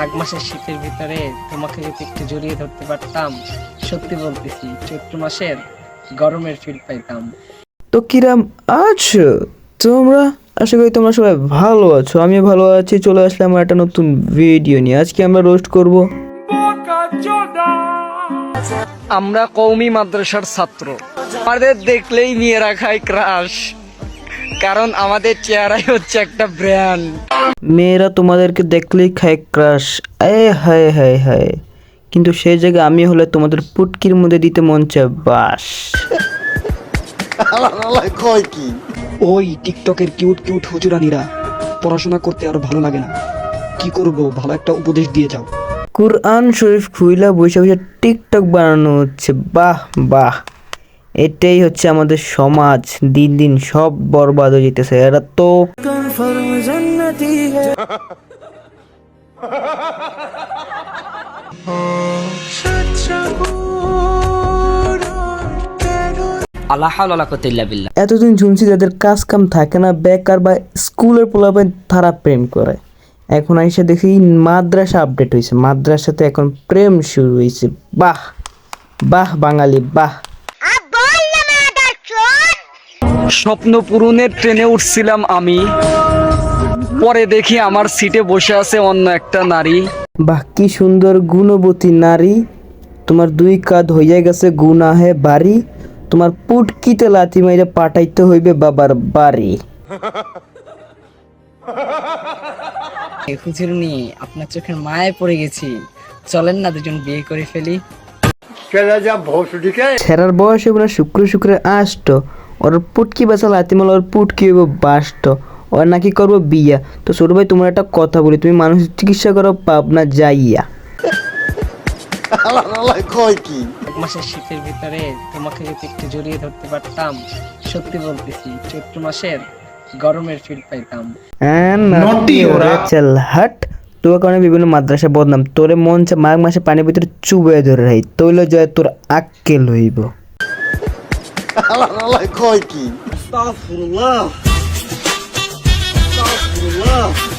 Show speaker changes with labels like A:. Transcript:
A: মাঘ মাসের শীতের ভিতরে তোমাকে যদি একটু জড়িয়ে ধরতে পারতাম, সত্যি বলতেছি চৈত্র মাসের গরমের ফিল পাইতাম।
B: তো কিরাম আছো তোমরা? আশা করি তোমরা সবাই ভালো আছো, আমি ভালো আছি। চলে আসলাম আমার একটা নতুন ভিডিও নিয়ে। আজকে আমরা রোস্ট করব
A: আমরা কওমি মাদ্রাসার ছাত্র, আমাদের দেখলেই মেয়েরা খায় ক্রাশ, কারণ আমাদের চেহারাই হচ্ছে একটা ব্র্যান্ড।
B: মেয়েরা তোমাদেরকে দেখলেই খায় ক্রাশ। হায় হায় হায়, কিন্তু সেই জায়গায় আমি হলে তোমাদের পুটকির মধ্যে দিতে মন চায় বাস।
C: ওই টিকটকের কিউট কিউট হুজুরানিরা পড়াশোনা করতে আর ভালো লাগে না, কি করব? ভালো একটা উপদেশ দিয়ে যাও।
B: কুরআন শরীফ খুইলা বসে বসে টিকটক বানানো হচ্ছে। বাহ বাহ, এটাই হচ্ছে আমাদের সমাজ। দিন দিন সব বরবাদ হয়ে যেতেছে। এরা তো
D: আল্লাহ হাওলা ওয়ালা কুওয়াতা ইল্লা বিল্লাহ।
B: এতদিন শুনছি যাদের কাজ কাম থাকে না, বেকার বা স্কুলের পোলাপান, তারা প্রেম করে। এখন আইসা দেখি মাদ্রাসা আপডেট হয়েছে, মাদ্রাসাতে এখন প্রেম শুরু হয়েছে। বাহ বাহ বাঙালি বাহ।
A: স্বপ্ন পূরণের ট্রেনে উঠছিলাম আমি, পরে দেখি আমার সিটে বসে আছে অন্য একটা নারী।
B: বাহ, কি সুন্দর গুণবতী নারী। তোমার দুই কাঁধ হইয়া গেছে গুনাহে বাড়ি, তোমার পুটকিতে লাথি মাইরে পাঠাইতে হইবে বাবার বাড়ি।
A: হুজুরনি, আপনার চোখের মায়ায় পড়ে গেছি, চলেন না দুজন বিয়ে করে ফেলি।
B: ছেড়ার বয়সে ওরা শুক্র শুক্রে আসত, ওর পুটকি বাসা লাথি মারল, ওর পুটকি হইব বাসত, ওর নাকি করবো বিয়া। তো ছোট ভাই, তোমার একটা কথা বলি, তুমি মানুষের চিকিৎসা করো পাবনা যাইয়া।
A: এক মাসের শীতের ভিতরে তোমাকে যদি একটু জড়িয়ে ধরতে পারতাম, সত্যি বলতেছি চৈত্র মাসের গরমের ফিল পাইতাম।
B: চল হাট, তোর কারণে বিভিন্ন মাদ্রাসা বদনাম। তোরে মন চা মাঘ মাসে পানির ভিতরে চুবে ধরে রাই, তৈল জয় তোর আক্কেল হইব।
E: Astaghfirullah. Astaghfirullah.